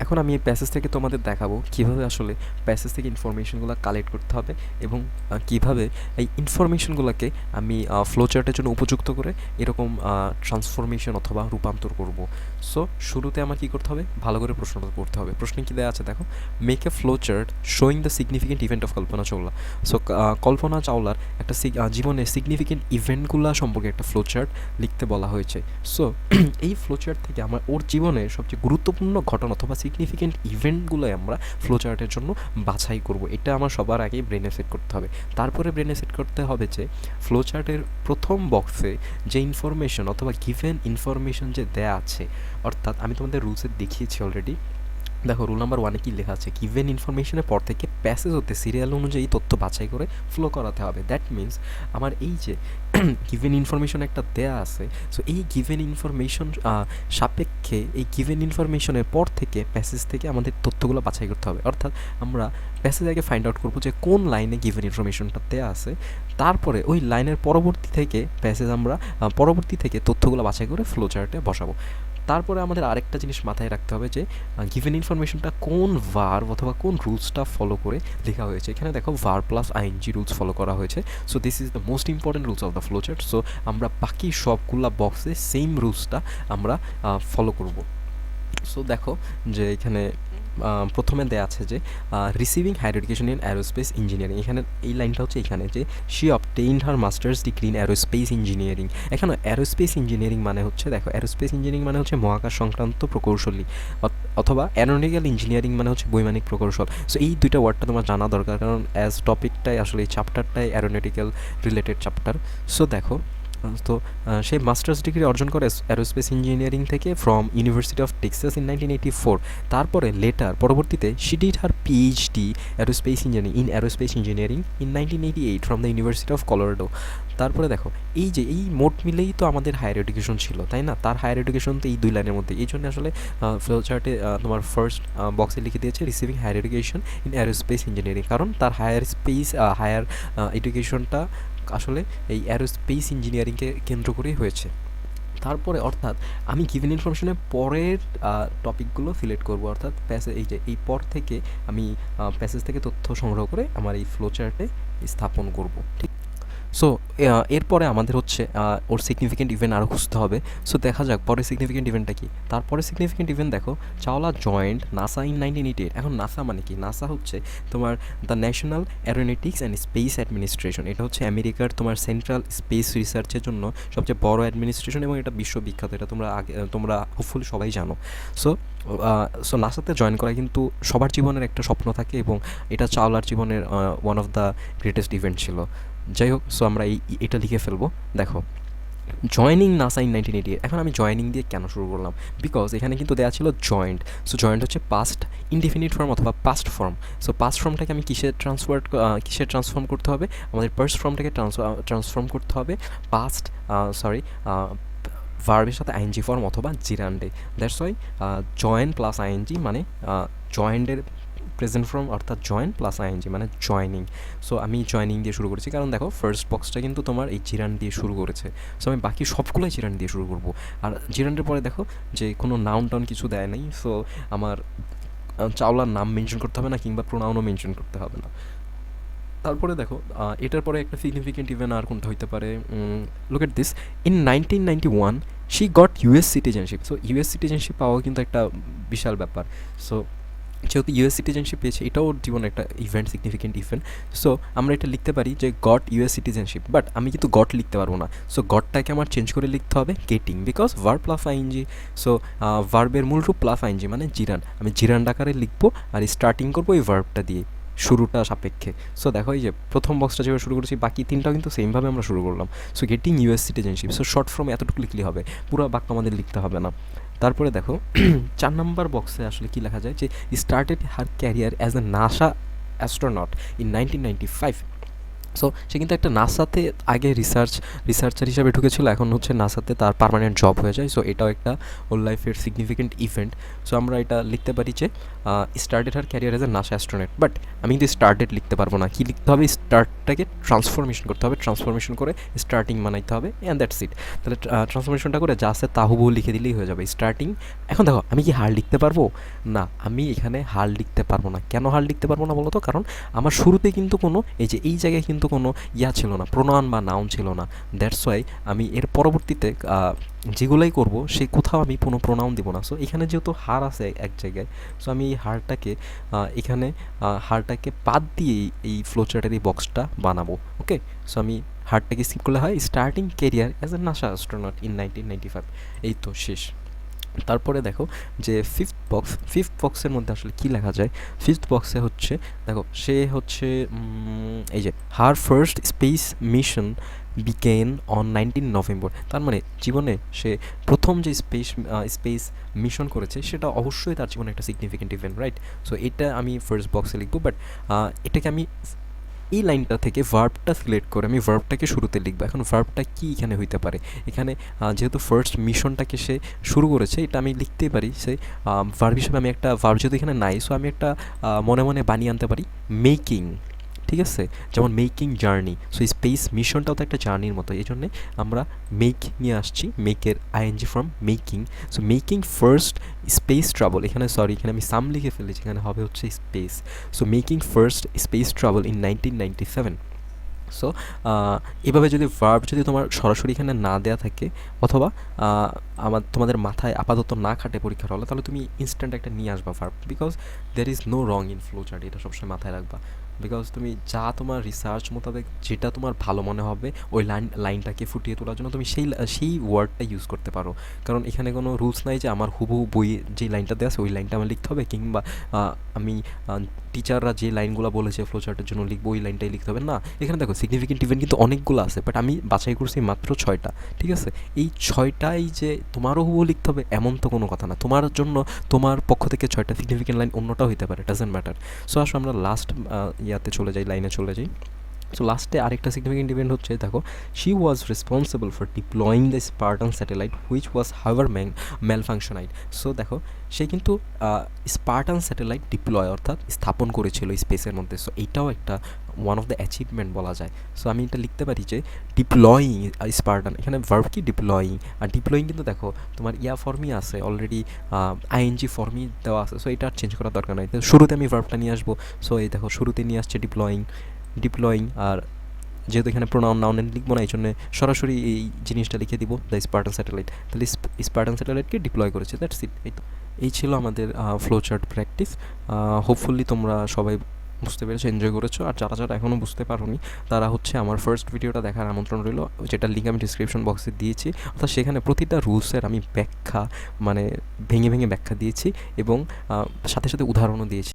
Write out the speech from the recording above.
এখন আমি এই প্যাসেজ থেকে তোমাদের দেখাবো কীভাবে আসলে প্যাসেজ থেকে ইনফরমেশনগুলো কালেক্ট করতে হবে এবং কীভাবে এই ইনফরমেশনগুলোকে আমি ফ্লোচার্টের জন্য উপযুক্ত করে এরকম ট্রান্সফরমেশন অথবা রূপান্তর করব। সো শুরুতে আমার কী করতে হবে, ভালো করে প্রশ্নটা করতে হবে। প্রশ্নে কী দেওয়া আছে দেখো, make a flowchart showing the significant event of Kalpana Chawla. So Kalpana চাওলার একটা জীবনের সিগনিফিকেন্ট ইভেন্টগুলো সম্পর্কে একটা ফ্লোচার্ট লিখতে বলা হয়েছে। সো এই ফ্লোচার্ট থেকে আমার ওর জীবনের সবচেয়ে গুরুত্বপূর্ণ ঘটনা অথবা সিগনিফিকেন্ট ইভেন্টগুলোই আমরা ফ্লোচার্টের জন্য বাছাই করব। এটা আমার সবার আগেই ব্রেনে সেট করতে হবে। তারপরে ব্রেনে সেট করতে হবে যে ফ্লোচার্টের প্রথম বক্সে যে ইনফরমেশন অথবা গিভেন ইনফরমেশন যে দেয়া আছে, অর্থাৎ আমি তোমাদের রুলসে দেখিয়েছি অলরেডি। দেখো রুল নাম্বার 1-এ কী লেখা আছে, গিভেন ইনফরমেশনের পর থেকে প্যাসেজ হতে সিরিয়াল অনুযায়ী তথ্য বাছাই করে ফ্লো করাতে হবে। দ্যাট মিনস আমার এই যে গিভেন ইনফরমেশন একটা দেয়া আছে, সো এই গিভেন ইনফরমেশন সাপেক্ষে এই গিভেন ইনফরমেশনের পর থেকে প্যাসেজ থেকে আমাদের তথ্যগুলো বাছাই করতে হবে। অর্থাৎ আমরা প্যাসেজ আগে ফাইন্ড আউট করবো যে কোন লাইনে গিভেন ইনফরমেশনটা দেয়া আছে, তারপরে ওই লাইনের পরবর্তী থেকে প্যাসেজ আমরা পরবর্তী থেকে তথ্যগুলো বাছাই করে ফ্লো চার্টে বসাবো। তারপরে আমাদের আরেকটা জিনিস মাথায় রাখতে হবে যে গিভেন ইনফরমেশনটা কোন ভার্ব অথবা কোন রুলসটা ফলো করে লেখা হয়েছে। এখানে দেখো verb plus ING rules follow করা হয়েছে। So this is the most important rules of the flowchart. সো আমরা বাকি সবগুলা বক্সে সেম রুলসটা আমরা ফলো করব। সো দেখো যে এখানে প্রথমে দেওয়া আছে যে receiving higher education in aerospace engineering. এখানে এই লাইনটা হচ্ছে এখানে যে she obtained her masters degree in aerospace engineering. এখানে অ্যারোস্পেস ইঞ্জিনিয়ারিং মানে হচ্ছে, দেখো অ্যারোস্পেস ইঞ্জিনিয়ারিং মানে হচ্ছে মহাকাশ সংক্রান্ত প্রকৌশলী, অথবা অ্যারোনটিক্যাল ইঞ্জিনিয়ারিং মানে হচ্ছে বৈমানিক প্রকৌশল। সো এই দুইটা ওয়ার্ডটা তোমার জানা দরকার, কারণ অ্যাজ টপিকটাই আসলে এই চ্যাপ্টারটাই অ্যারোনটিক্যাল রিলেটেড চ্যাপ্টার। সো দেখো তো সে মাস্টার্স ডিগ্রি অর্জন করে অ্যারোস্পেস ইঞ্জিনিয়ারিং থেকে from university of Texas in 1984। তারপরে পরবর্তীতে she did her PhD aerospace engineering in 1988 from the university of Colorado. তারপরে দেখো এই যে এই মোট মিলেই তো আমাদের হায়ার এডুকেশন ছিল, তাই না? তার হায়ার এডুকেশন তো এই দুই লাইনের মধ্যে। এই জন্য আসলে ফ্লো চার্টে তোমার ফার্স্ট বক্সে লিখে দিয়েছে receiving higher education in aerospace engineering, কারণ তার হায়ার এডুকেশনটা আসলে এই অ্যারোস্পেস ইঞ্জিনিয়ারিংকে কেন্দ্র করেই হয়েছে। তারপরে অর্থাৎ আমি গিভেন ইনফরমেশনের পরের টপিকগুলো সিলেক্ট করব, অর্থাৎ এই পর থেকে আমি প্যাসেজ থেকে তথ্য সংগ্রহ করে আমার এই ফ্লো চার্টে স্থাপন করব। ঠিক। সো এরপরে আমাদের হচ্ছে ওর সিগনিফিকেন্ট ইভেন্ট আরও খুঁজতে হবে। সো দেখা যাক পরে সিগনিফিকেন্ট ইভেন্টটা কি। তারপরে সিগনিফিকেন্ট ইভেন্ট দেখো, চাওলা জয়েন্ট নাসা ইন 1988। এখন নাসা মানে কি? নাসা হচ্ছে তোমার the national Aeronautics and space administration. এটা হচ্ছে আমেরিকার তোমার সেন্ট্রাল স্পেস রিসার্চের জন্য সবচেয়ে বড় অ্যাডমিনিস্ট্রেশন এবং এটা বিশ্ববিখ্যাত। এটা তোমরা হোপফুলি সবাই জানো। সো নাসাতে জয়েন করা কিন্তু সবার জীবনের একটা স্বপ্ন থাকে এবং এটা চাওলার জীবনের one of the greatest event ছিল। যাই হোক, সো আমরা এটা লিখে ফেলবো। দেখো জয়নিং নাসা ইন 1988। এখন আমি জয়নিং দিয়ে কেন শুরু করলাম? বিকজ এখানে কিন্তু দেওয়া ছিল জয়েন্ট। সো জয়েন্ট হচ্ছে পাস্ট ইনডিফিনিট ফর্ম অথবা পাস্ট ফর্ম। সো পাস্ট ফর্মটাকে আমি কিসে ট্রান্সফর্ম করতে হবে? আমাদের ফার্স্ট ফর্মটাকে ট্রান্সফর্ম করতে হবে ভার্বের সাথে আইএনজি ফর্ম অথবা জিরান্ডে। That's why join plus ING মানে জয়েন্টের প্রেজেন্ট ফর্ম, অর্থাৎ জয়েন প্লাস আইএনজি মানে জয়নিং। সো আমি জয়নিং দিয়ে শুরু করেছি, কারণ দেখো ফার্স্ট বক্সটা কিন্তু তোমার এই জিরান্ড দিয়ে শুরু করেছে। সো আমি বাকি সবগুলোই জিরান্ড দিয়ে শুরু করবো। আর জিরান্ডের পরে দেখো যে কোনো নাউন টাউন কিছু দেয় নাই, সো আমার চাওলার নাম মেনশন করতে হবে না কিংবা প্রোনাউনও মেনশন করতে হবে না। তারপরে দেখো এটার পরে একটা সিগনিফিকেন্ট ইভেন্ট আর কোনটা হইতে পারে, look at this. In 1991 she got US citizenship. So US citizenship পাওয়া কিন্তু একটা বিশাল ব্যাপার। সো যেহেতু ইউএস সিটিজেনশিপ পেয়েছে, এটাও ওর জীবনে একটা সিগনিফিকেন্ট ইভেন্ট। সো আমরা এটা লিখতে পারি যে গট ইউএস সিটিজেনশিপ, বাট আমি কিন্তু গট লিখতে পারবো না। সো গটটাকে আমার চেঞ্জ করে লিখতে হবে getting, because verb plus I N G. So ভার্বের মূল রূপ প্লাস আইএনজি মানে জিরান। আমি জিরান আকারে লিখবো আর স্টার্টিং করবো এই ভার্বটা দিয়ে, শুরুটা সাপেক্ষে। সো দেখো এই যে প্রথম বক্সটা যেভাবে শুরু করেছি, বাকি তিনটাও কিন্তু সেমভাবে আমরা শুরু করলাম। So getting US citizenship. So short form এতটুকু লিখলেই হবে, পুরো বাক্য আমাদের লিখতে হবে না। তারপরে দেখো 4 নম্বর বক্সে আসলে কি লেখা যায় যে started her career as a NASA astronaut in 1995। So সে কিন্তু একটা নাসাতে আগে রিসার্চার হিসাবে ঢুকেছিল, এখন হচ্ছে নাসাতে তার পার্মানেন্ট জব হয়ে যায়। সো এটাও একটা ওর লাইফের সিগনিফিকেন্ট ইভেন্ট। সো আমরা এটা লিখতে পারি যে started her career as a NASA astronaut, but আমি কিন্তু স্টার্টেড লিখতে পারবো না, কি লিখতে হবে? স্টার্টটাকে ট্রান্সফরমেশন করতে হবে, ট্রান্সফরমেশন করে স্টার্টিং বানাইতে হবে, অ্যান্ড দ্যাটস ইট। তাহলে ট্রান্সফরমেশনটা করে যা আছে তা হুবহু লিখে দিলেই হয়ে যাবে স্টার্টিং। এখন দেখো আমি কি হার লিখতে পারবো? না, আমি এখানে হার লিখতে পারবো না। কেন হার লিখতে পারবো না বলো তো? কারণ আমার শুরুতে কিন্তু কোনো এই জায়গায় কিন্তু কোনো ছিল না, প্রোনাউন বা নাউন ছিল না। দ্যাটস ওয়াই আমি এর পরবর্তীতে যেগুলাই করব সে কোথাও আমি কোনো প্রোনাউন দিব না। সো এখানে যেহেতু হার আছে এক জায়গায়, সো আমি এই হারটাকে এখানে হারটাকে বাদ দিয়ে এই ফ্লোচার্টের এই বক্সটা বানাবো। ওকে, সো আমি হারটাকে স্কিপ করলে হয় starting career as a NASA astronaut in 1995। এই তো শেষ। তারপরে দেখো যে ফিফথ বক্সের মধ্যে আসলে কি লেখা যায়। ফিফথ বক্সে হচ্ছে দেখো সে হচ্ছে এই যে হার first space mission begin on 19 November. তার মানে জীবনে সে প্রথম যে স্পেস মিশন করেছে সেটা অবশ্যই তার জীবনে একটা সিগনিফিকেন্ট ইভেন্ট, রাইট? সো এটা আমি ফার্স্ট বক্সে লিখবো, বাট এটাকে আমি এই লাইনটা থেকে ভার্বটা সিলেক্ট করে আমি ভার্বটাকে শুরুতে লিখবো। এখন ভার্বটা কি এখানে হইতে পারে? এখানে যেহেতু ফার্স্ট মিশনটাকে সে শুরু করেছে, এটা আমি লিখতেই পারি সে ভার্ব হিসেবে। আমি একটা ভার্ব যেহেতু এখানে নাই, সো আমি একটা মনে মনে বানিয়ে আনতে পারি মেকিং। ঠিক আছে, যেমন মেকিং জার্নি। সো স্পেস মিশনটাও তো একটা জার্নির মতো, এই জন্যে আমরা মেক নিয়ে আসছি, মেকের ING from making. So making first space travel, এখানে সরি এখানে আমি সাম লিখে ফেলেছি, এখানে হবে হচ্ছে space. So making first space travel in 1997। So এভাবে যদি ভার্ব যদি তোমার সরাসরি এখানে না দেওয়া থাকে, অথবা তোমাদের মাথায় আপাতত না খাটে পরীক্ষার হলে, তাহলে তুমি ইনস্ট্যান্ট একটা নিয়ে আসবা verb, because there is no wrong in flow chart. এটা সবসময় মাথায় রাখবা, বিকজ তুমি যা তোমার রিসার্চ মোতাবেক যেটা তোমার ভালো মনে হবে ওই লাইনটাকে ফুটিয়ে তোলার জন্য তুমি সেই ওয়ার্ডটা ইউজ করতে পারো। কারণ এখানে কোনো রুলস নাই যে আমার হুবহু বই যে লাইনটা দেওয়া আছে ওই লাইনটা আমার লিখতে হবে, কিংবা আমি টিচাররা যে লাইনগুলো বলেছে ফ্লো চার্টের জন্য লিখবো ওই লাইনটাই লিখতে হবে না। এখানে দেখো সিগনিফিকেন্ট ইভেন্ট কিন্তু অনেকগুলো আছে, বাট আমি বাছাই করছি মাত্র 6টা। ঠিক আছে, এই 6টাই যে তোমারও হুবহু লিখতে হবে এমন তো কোনো কথা না। তোমার জন্য তোমার পক্ষ থেকে 6টা সিগনিফিকেন্ট লাইন অন্যটাও হতে পারে, ডাজেন্ট ম্যাটার। সো আসো আমরা লাস্ট লাইনে চলে যাই। সো লাস্টে আরেকটা সিগনিফিকেন্ট ইভেন্ট হচ্ছে দেখো, she was responsible for ডিপ্লয়িং the Spartan satellite which was হাওয়ার ম্যাল ফাংশনাইট। সো দেখো সে কিন্তু স্পার্টান স্যাটেলাইট ডিপ্লয় অর্থাৎ স্থাপন করেছিল স্পেসের মধ্যে। সো এইটাও একটা ওয়ান অফ দ্য অ্যাচিভমেন্ট বলা যায়। সো আমি এটা লিখতে পারি যে ডিপ্লয়িং স্পার্টান, এখানে ভার্ব কি ডিপ্লয়িং। আর ডিপ্লয়িং কিন্তু দেখো তোমার ফর্মই আছে অলরেডি, আইএনজি ফর্মই দেওয়া আছে। সো এটা আর চেঞ্জ করার দরকার নাই, শুরুতে আমি ভার্বটা নিয়ে আসবো। সো এই দেখো শুরুতে নিয়ে আসছে ডিপ্লয়িং। আর যেহেতু এখানে প্রোনাউন নাউন লিখবো না, এই জন্য সরাসরি এই জিনিসটা লিখে দিব, দ্য স্পার্টান স্যাটেলাইট। তাহলে স্পার্টান স্যাটেলাইটকে ডিপ্লয় করেছে, দ্যাটস ইট। এই ছিল আমাদের ফ্লো চার্ট প্র্যাকটিস। হোপফুলি তোমরা সবাই বুঝতে পেরেছো, এনজয় করেছো। আর যারা যারা এখনও বুঝতে পারোনি তারা হচ্ছে আমার ফার্স্ট ভিডিওটা দেখার আমন্ত্রণ রইল, যেটা লিঙ্ক আমি ডিসক্রিপশন বক্সে দিয়েছি। অর্থাৎ সেখানে প্রতিটা রুলসের আমি ব্যাখ্যা, মানে ভেঙে ভেঙে ব্যাখ্যা দিয়েছি, এবং সাথে সাথে উদাহরণও দিয়েছি।